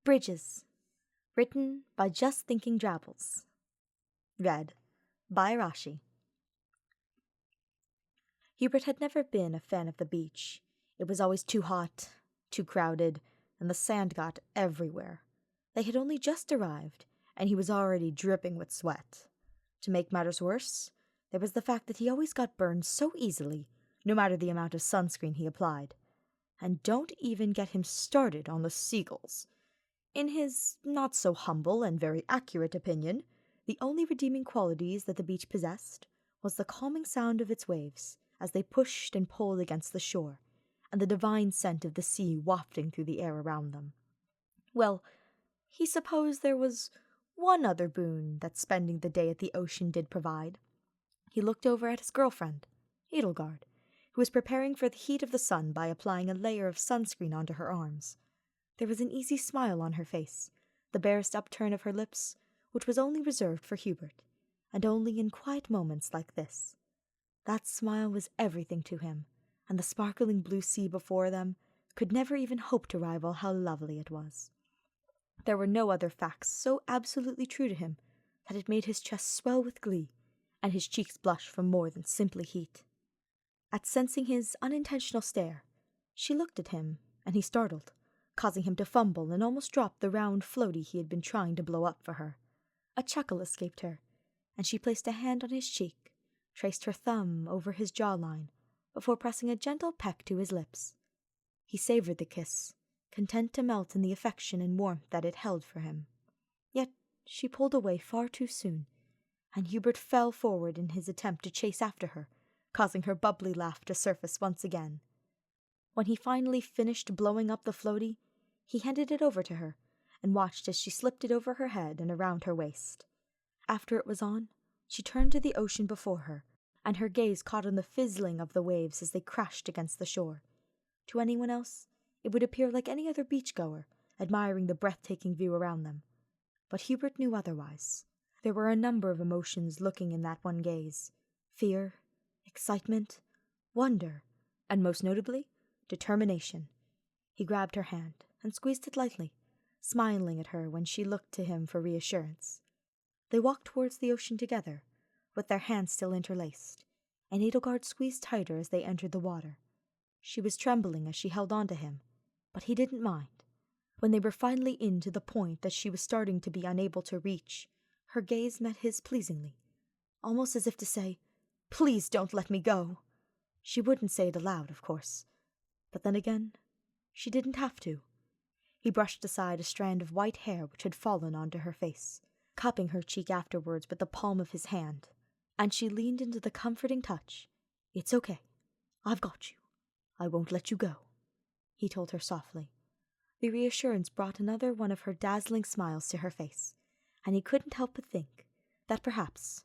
Bridges. Written by Just Thinking Drabbles. Read by Rashi. Hubert had never been a fan of the beach. It was always too hot, too crowded, and the sand got everywhere. They had only just arrived, and he was already dripping with sweat. To make matters worse, there was the fact that he always got burned so easily, no matter the amount of sunscreen he applied. And don't even get him started on the seagulls. In his not-so-humble and very accurate opinion, the only redeeming qualities that the beach possessed was the calming sound of its waves as they pushed and pulled against the shore, and the divine scent of the sea wafting through the air around them. Well, he supposed there was one other boon that spending the day at the ocean did provide. He looked over at his girlfriend, Edelgard, who was preparing for the heat of the sun by applying a layer of sunscreen onto her arms. There was an easy smile on her face, the barest upturn of her lips, which was only reserved for Hubert, and only in quiet moments like this. That smile was everything to him, and the sparkling blue sea before them could never even hope to rival how lovely it was. There were no other facts so absolutely true to him that it made his chest swell with glee, and his cheeks blush from more than simply heat. At sensing his unintentional stare, she looked at him, and he startled, causing him to fumble and almost drop the round floaty he had been trying to blow up for her. A chuckle escaped her, and she placed a hand on his cheek, traced her thumb over his jawline, before pressing a gentle peck to his lips. He savored the kiss, content to melt in the affection and warmth that it held for him. Yet she pulled away far too soon, and Hubert fell forward in his attempt to chase after her, causing her bubbly laugh to surface once again. When he finally finished blowing up the floaty, he handed it over to her, and watched as she slipped it over her head and around her waist. After it was on, she turned to the ocean before her, and her gaze caught on the fizzling of the waves as they crashed against the shore. To anyone else, it would appear like any other beachgoer, admiring the breathtaking view around them. But Hubert knew otherwise. There were a number of emotions looking in that one gaze: fear, excitement, wonder, and most notably, determination. He grabbed her hand and squeezed it lightly, smiling at her when she looked to him for reassurance. They walked towards the ocean together, with their hands still interlaced, and Edelgard squeezed tighter as they entered the water. She was trembling as she held on to him, but he didn't mind. When they were finally in to the point that she was starting to be unable to reach, her gaze met his pleasingly, almost as if to say, "Please don't let me go." She wouldn't say it aloud, of course, but then again, she didn't have to. He brushed aside a strand of white hair which had fallen onto her face, cupping her cheek afterwards with the palm of his hand, and she leaned into the comforting touch. "It's okay. I've got you. I won't let you go," he told her softly. The reassurance brought another one of her dazzling smiles to her face, and he couldn't help but think that perhaps,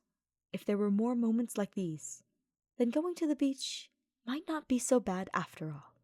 if there were more moments like these, then going to the beach might not be so bad after all.